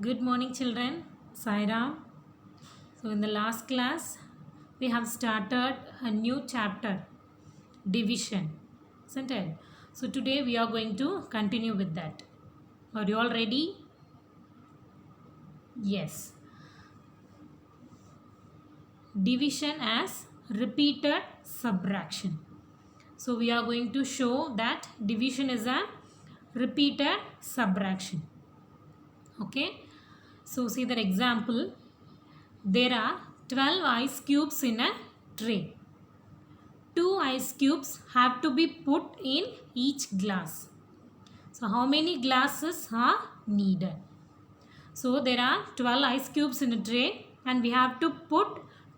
Good morning, children. Sairam. So, in the last class, we have started a new chapter, division, isn't it? So, today we are going to continue with that. Are you all ready? Yes. Division as repeated subtraction. So, we are going to show that division is a repeated subtraction. Okay. So, see the example. There are 12 ice cubes in a tray. 2 ice cubes have to be put in each glass. So how many glasses are needed? So there are 12 ice cubes in a tray and we have to put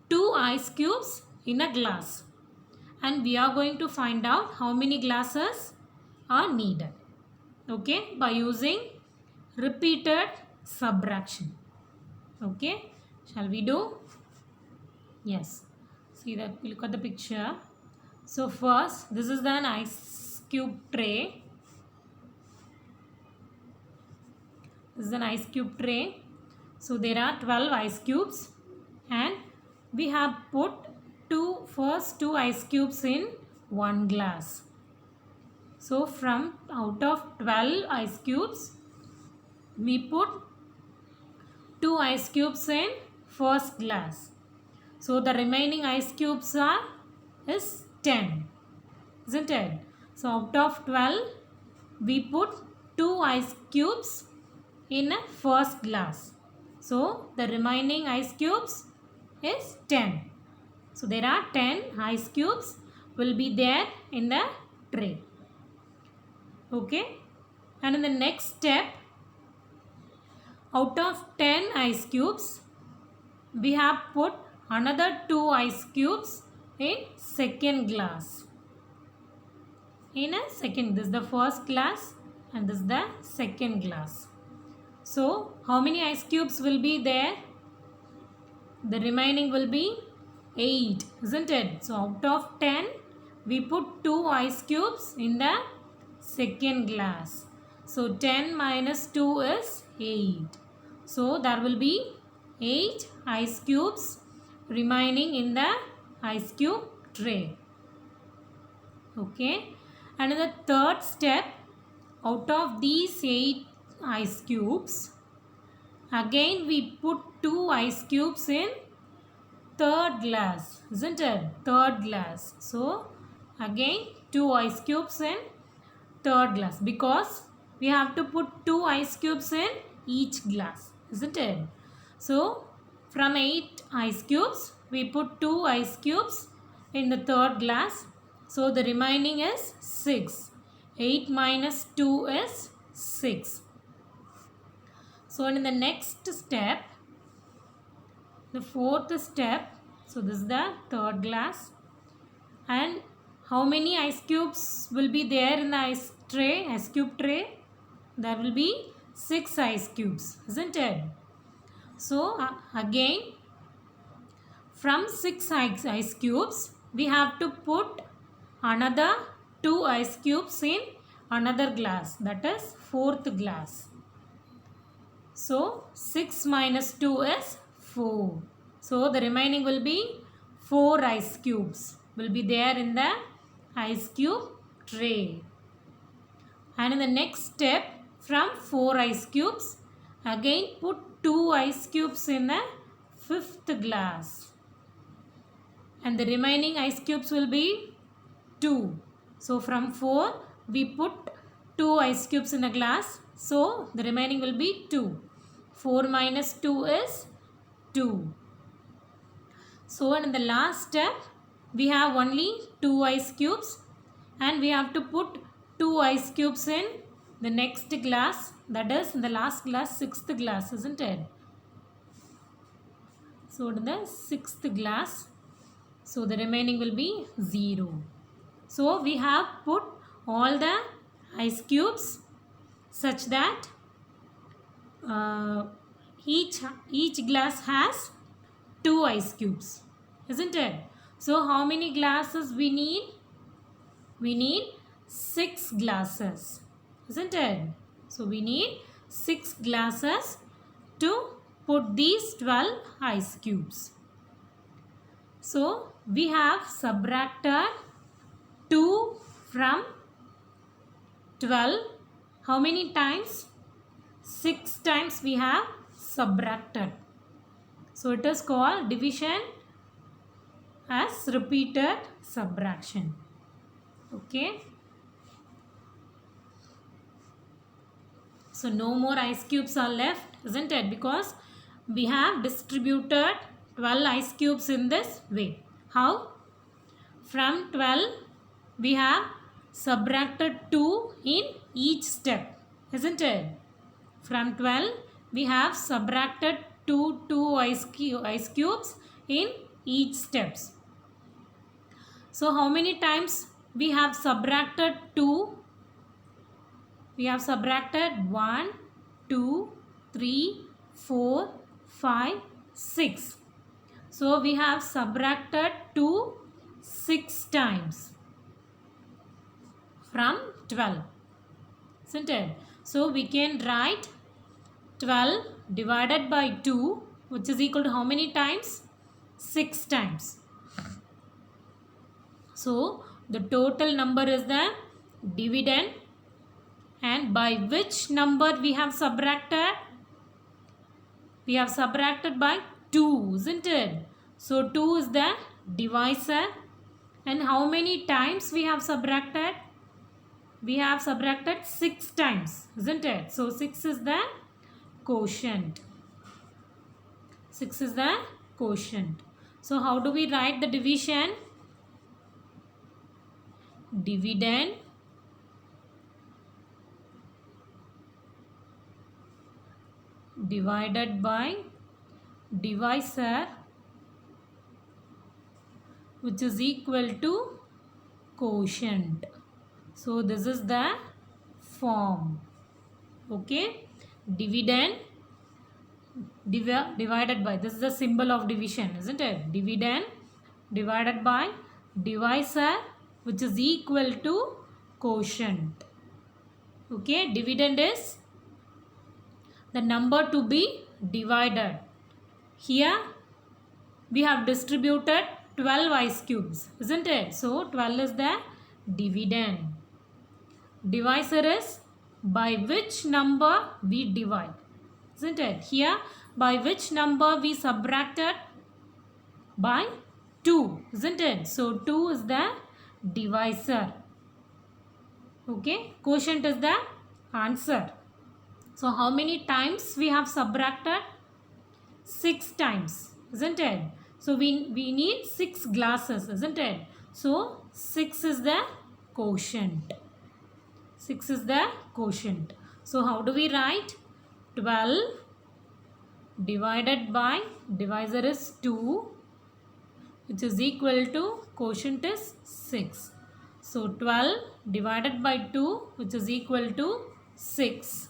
2 ice cubes in a glass. And we are going to find out how many glasses are needed. Okay, by using repeated subtraction. Okay, shall we do? Yes. See that, look at the picture. So first, this is an ice cube tray. This is an ice cube tray. So there are 12 ice cubes and we have put first two ice cubes in one glass. So from out of 12 ice cubes, we put 2 ice cubes in first glass. So the remaining ice cubes is 10, isn't it? So out of 12, we put 2 ice cubes in a first glass. So the remaining ice cubes is 10. So there are 10 ice cubes will be there in the tray. Okay. And in the next step, out of 10 ice cubes, we have put another 2 ice cubes in second glass. In a second, this is the first glass and this is the second glass. So, how many ice cubes will be there? The remaining will be 8, isn't it? So, out of 10, we put 2 ice cubes in the second glass. So, 10 minus 2 is 8. So, there will be 8 ice cubes remaining in the ice cube tray. Okay. And in the third step, out of these 8 ice cubes, again we put 2 ice cubes in third glass, isn't it? Third glass. So again 2 ice cubes in third glass because we have to put 2 ice cubes in each glass, isn't it? So from 8 ice cubes we put 2 ice cubes in the third glass. So the remaining is 6. 8 minus 2 is 6. So in the next step, the fourth step, so this is the third glass. And how many ice cubes will be there in the ice cube tray? There will be 6 ice cubes, isn't it? So again, from 6 ice cubes, we have to put another 2 ice cubes in another glass, that is fourth glass. So 6 minus 2 is 4. So the remaining will be 4 ice cubes will be there in the ice cube tray. And in the next step, from 4 ice cubes, again put 2 ice cubes in the fifth glass. And the remaining ice cubes will be 2. So from 4, we put 2 ice cubes in a glass. So the remaining will be 2. 4 minus 2 is 2. So in the last step, we have only 2 ice cubes and we have to put 2 ice cubes in the next glass, that is in the last glass, sixth glass, isn't it? So in the sixth glass, so the remaining will be 0. So we have put all the ice cubes such that each glass has 2 ice cubes, isn't it? So how many glasses we need? We need 6 glasses, isn't it? So we need 6 glasses to put these 12 ice cubes. So we have subtracted 2 from 12. How many times? 6 times we have subtracted. So it is called division as repeated subtraction. Okay. So no more ice cubes are left, isn't it? Because we have distributed 12 ice cubes in this way. How? From 12 we have subtracted 2 in each step, isn't it? From 12 we have subtracted 2 ice cubes in each steps. So how many times we have subtracted 2? We have subtracted 1, 2, 3, 4, 5, 6. So we have subtracted 2 6 times from 12, isn't it? So we can write 12 divided by 2, which is equal to how many times? 6 times. So the total number is the dividend, and by which number we have subtracted? We have subtracted by 2, isn't it? So 2 is the divisor, and how many times we have subtracted? We have subtracted 6 times, isn't it? So 6 is the quotient. 6 is the quotient. So how do we write the division? Dividend divided by divisor, which is equal to quotient. So this is the form. Okay. Dividend divided by, this is the symbol of division, isn't it? Dividend divided by divisor, which is equal to quotient. Okay. Dividend is the number to be divided. Here we have distributed 12 ice cubes, isn't it? So 12 is the dividend. Divisor is by which number we divide, isn't it? Here by which number we subtracted? By 2, isn't it? So 2 is the divisor. Okay. Quotient is the answer. So how many times we have subtracted? 6 times, isn't it? So we need 6 glasses, isn't it? So 6 is the quotient. 6 is the quotient. So how do we write? 12 divided by, divisor is 2, which is equal to quotient is 6. So 12 divided by 2, which is equal to 6.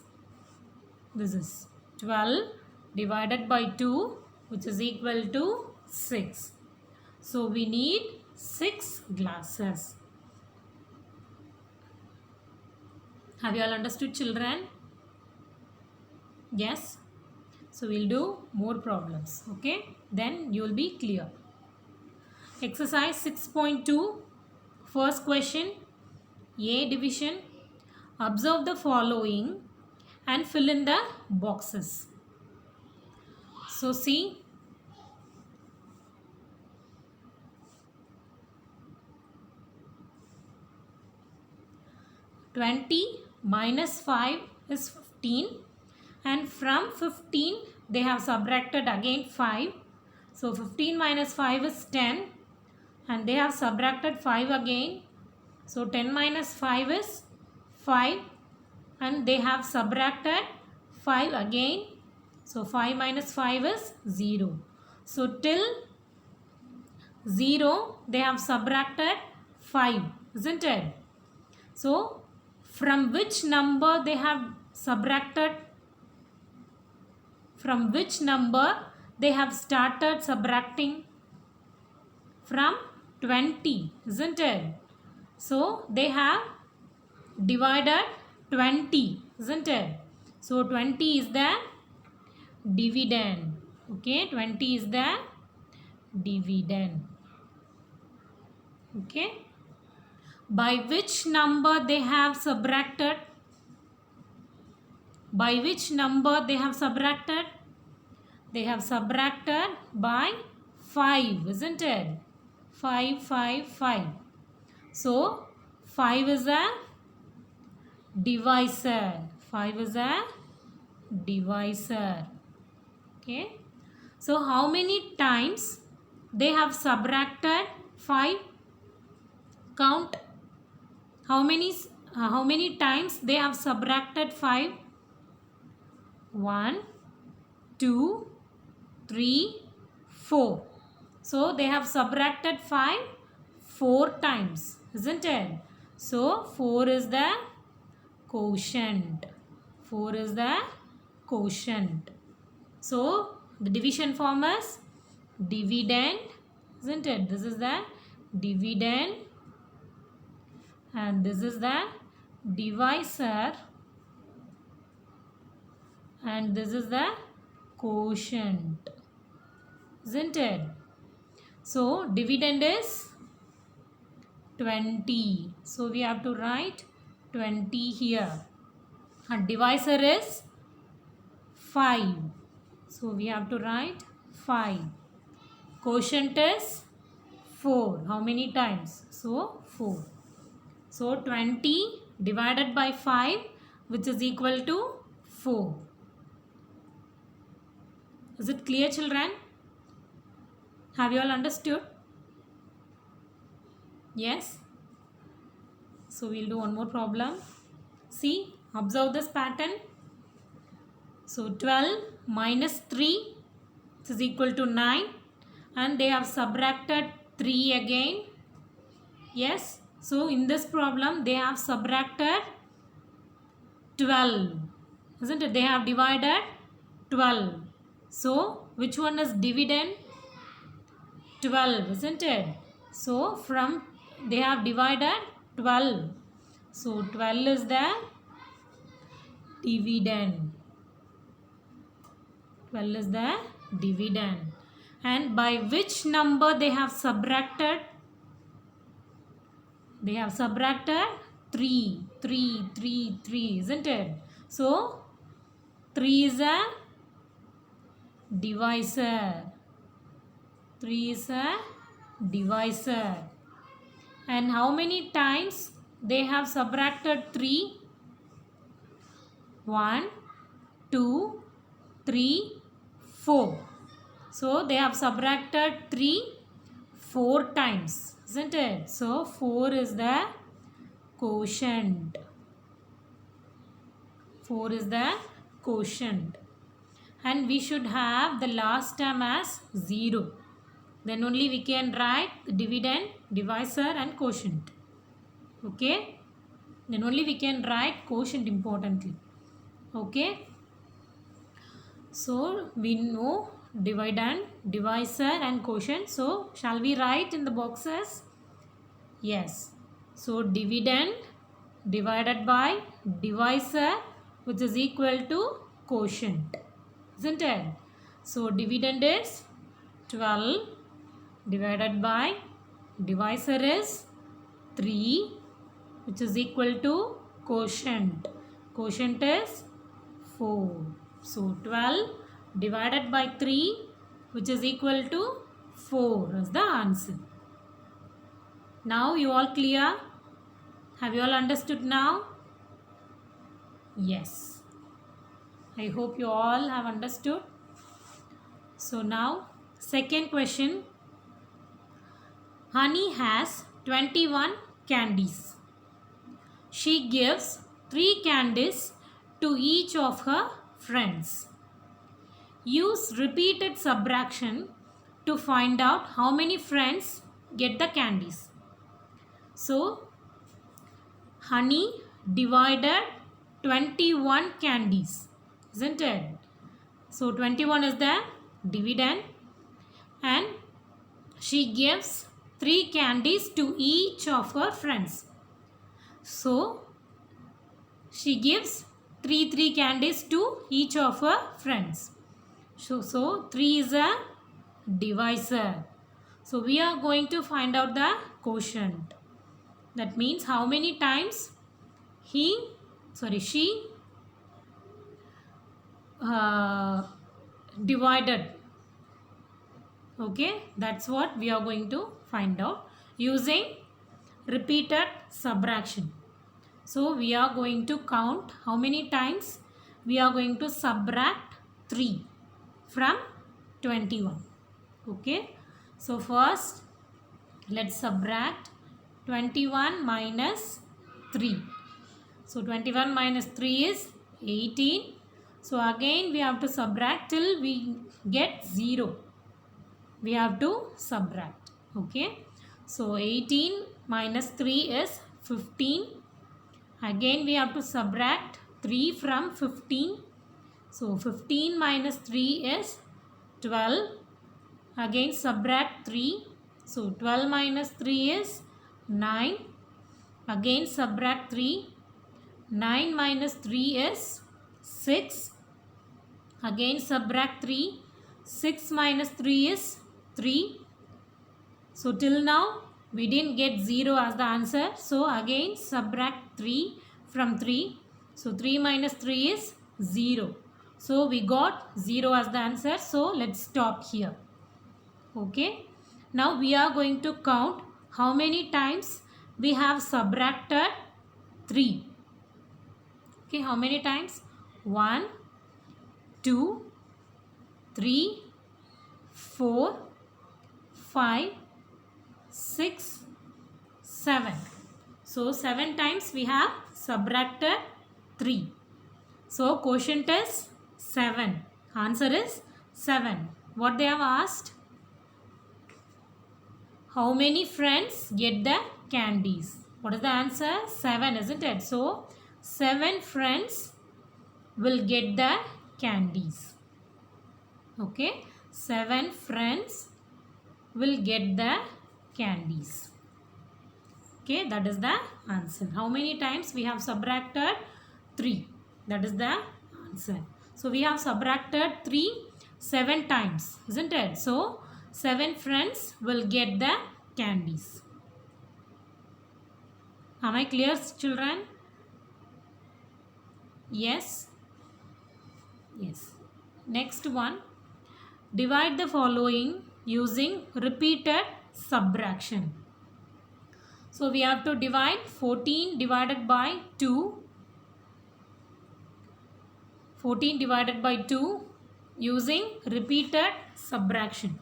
This is 12 divided by 2, which is equal to 6. So we need 6 glasses. Have you all understood, children? Yes? So we'll do more problems. Okay? Then you will be clear. Exercise 6.2. First question. A division. Observe the following and fill in the boxes. So see. (20 minus 5 is 15, and from 15 they have subtracted again 5. So 15 minus 5 is 10, and they have subtracted 5 again. So 10 minus 5 is 5, and they have subtracted 5 again. So 5 minus 5 is 0. So till 0 they have subtracted 5, isn't it? So from which number they have subtracted? From which number they have started subtracting? From 20, isn't it? So they have divided 20, isn't it? So 20 is the dividend. Okay, 20 is the dividend. Okay, by which number they have subtracted? By which number they have subtracted? They have subtracted by 5, isn't it? 5, 5, 5. So 5 is a divisor. 5 is a divisor. Okay. So how many times they have subtracted 5? Count. How many times they have subtracted 5? 1, 2, 3, 4. So they have subtracted 5 4 times, isn't it? So 4 is the quotient. 4 is the quotient. So the division form is dividend, isn't it? This is the dividend and this is the divisor and this is the quotient, isn't it? So dividend is 20. So we have to write 20 here. And divisor is 5. So we have to write 5. Quotient is 4. How many times? So 4. So 20 divided by 5, which is equal to 4. Is it clear, children? Have you all understood? Yes? So we'll do one more problem. See, observe this pattern. So 12 minus 3 is equal to 9 and they have subtracted 3 again. Yes? So in this problem they have subtracted 12. Isn't it? They have divided 12. So which one is dividend? 12, isn't it? So from they have divided 12. So 12 is the dividend. 12 is the dividend. And by which number they have subtracted? They have subtracted 3, 3, 3, 3, isn't it? So 3 is a divisor. 3 is a divisor. And how many times they have subtracted 3? 1, 2, 3, 4. So they have subtracted 3 4 times, isn't it? So 4 is the quotient. 4 is the quotient. And we should have the last term as 0. Then only we can write the dividend, divisor and quotient. Okay? Then only we can write quotient importantly. Okay? So we know dividend, divisor and quotient. So shall we write in the boxes? Yes. So dividend divided by divisor, which is equal to quotient, isn't it? So dividend is 12 divided by divisor is 3, which is equal to quotient. Quotient is 4. So 12 divided by 3, which is equal to 4 is the answer. Now you all clear? Have you all understood now? Yes. I hope you all have understood. So now second question. Honey has 21 candies. She gives 3 candies to each of her friends. Use repeated subtraction to find out how many friends get the candies. So, Honey divided 21 candies, isn't it? So, 21 is the dividend and she gives 3 candies to each of her friends. So, she gives 3 candies to each of her friends. So 3 is a divisor. So we are going to find out the quotient. That means how many times she divided. Okay, that's what we are going to find out using repeated subtraction. So we are going to count how many times we are going to subtract 3 from 21. Okay, so first let's subtract 21 minus 3. So 21 minus 3 is 18. So again we have to subtract till we get 0. We have to subtract. Okay, so 18 minus 3 is 15. Again we have to subtract 3 from 15. So 15 minus 3 is 12. Again subtract 3. So 12 minus 3 is 9. Again subtract 3. 9 minus 3 is 6. Again subtract 3. 6 minus 3 is 3. So till now we didn't get 0 as the answer. So again subtract 3 from 3. So 3 minus 3 is 0. So we got 0 as the answer. So let's stop here. Okay. Now we are going to count how many times we have subtracted 3. Okay, how many times? 1, 2, 3, 4, 5, 6, 7. So 7 times we have subtracted 3. So quotient is 7. Answer is 7. What they have asked? How many friends get the candies? What is the answer? 7, isn't it? So 7 friends will get the candies. Okay, 7 friends will get the candies. Okay, that is the answer. How many times we have subtracted 3? That is the answer. So we have subtracted 3 7 times, isn't it? So 7 friends will get the candies. Am I clear, children? Yes. Yes. Next one. Divide the following using repeated subtraction. So we have to divide 14 divided by 2. 14 divided by 2 using repeated subtraction.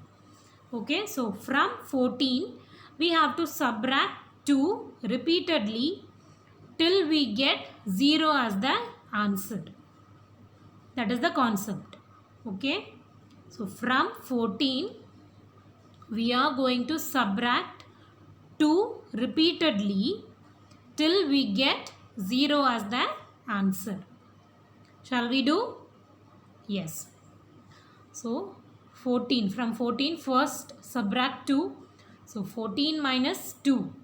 Okay, so from 14 we have to subtract 2 repeatedly till we get 0 as the answer. That is the concept. Okay, so from 14 we are going to subtract 2 repeatedly till we get 0 as the answer. Shall we do? Yes. So 14, from 14 first subtract 2. So 14 minus 2.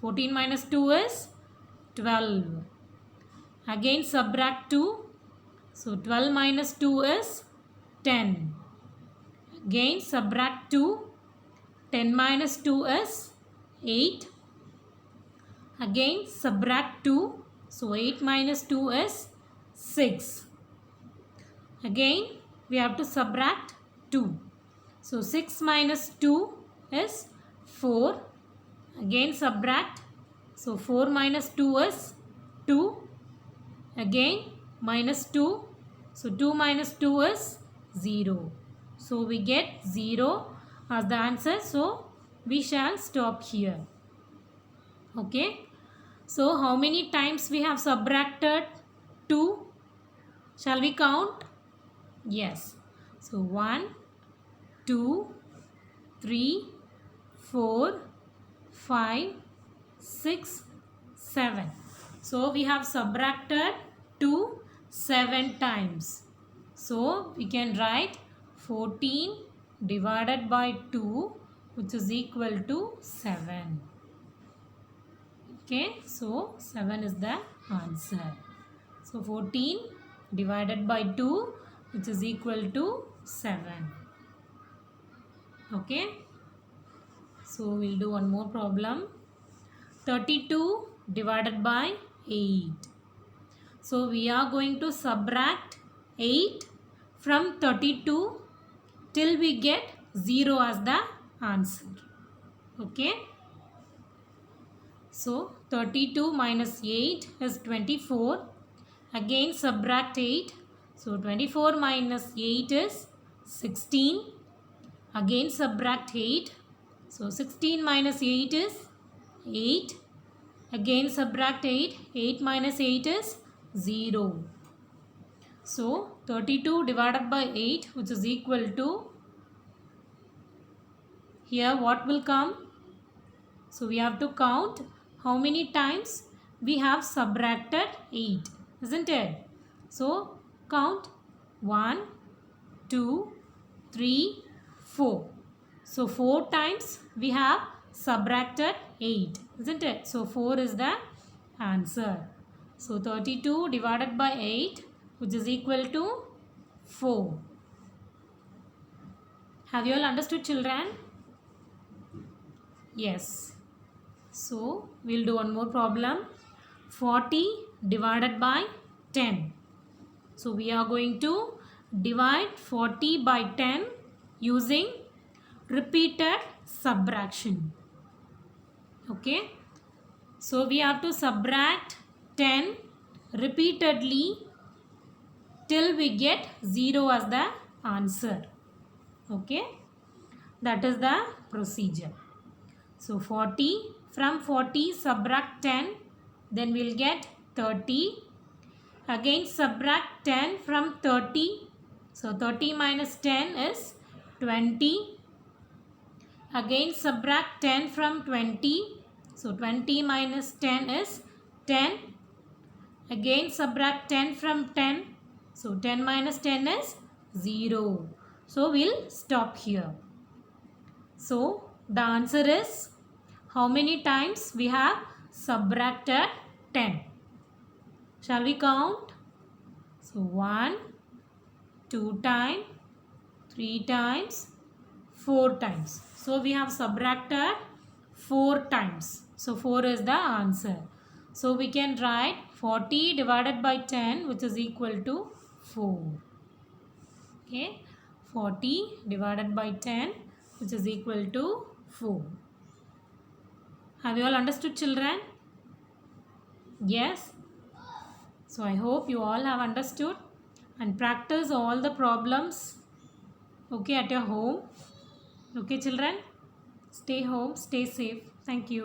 14 minus 2 is 12. Again subtract 2. So 12 minus 2 is 10. Again subtract 2. 10 minus 2 is 8. Again subtract 2. So 8 minus 2 is 6. Again we have to subtract 2. So 6 minus 2 is 4. Again subtract. So 4 minus 2 is 2. Again minus 2. So 2 minus 2 is 0. So we get 0 as the answer. So we shall stop here. Okay. So how many times we have subtracted 2? Shall we count? Yes. So 1, 2, 3, 4, 5, 6, 7. So we have subtracted 2 7 times. So we can write 14 divided by 2, which is equal to 7. Okay, so 7 is the answer. So 14 divided by 2 which is equal to 7. Okay. So we'll do one more problem. 32 divided by 8. So we are going to subtract 8 from 32 till we get 0 as the answer. Okay. So 32 minus 8 is 24. Again subtract 8. So 24 minus 8 is 16. Again subtract 8. So 16 minus 8 is 8. Again subtract 8. 8 minus 8 is 0. So 32 divided by 8, which is equal to, here what will come? So we have to count how many times we have subtracted 8, isn't it? So count 1, 2, 3, 4. So 4 times we have subtracted 8, isn't it? So 4 is the answer. So 32 divided by 8, which is equal to 4. Have you all understood, children? Yes. So we'll do one more problem. 40 divided by 10. So we are going to divide 40 by 10 using repeated subtraction. Okay. So we have to subtract 10 repeatedly till we get 0 as the answer. Okay. That is the procedure. So 40, from 40 subtract 10, then we'll get 30. Again subtract 10 from 30. So 30 minus 10 is 20. Again subtract 10 from 20. So 20 minus 10 is 10. Again subtract 10 from 10. So 10 minus 10 is 0. So we'll stop here. So the answer is, how many times we have subtracted 10? Shall we count? So 1, 2 times, 3 times, 4 times. So we have subtracted 4 times. So 4 is the answer. So we can write 40 divided by 10, which is equal to 4. Okay. 40 divided by 10, which is equal to 4. Have you all understood, children? Yes. So I hope you all have understood and practice all the problems, okay, at your home. Okay, children? Stay home, stay safe. Thank you.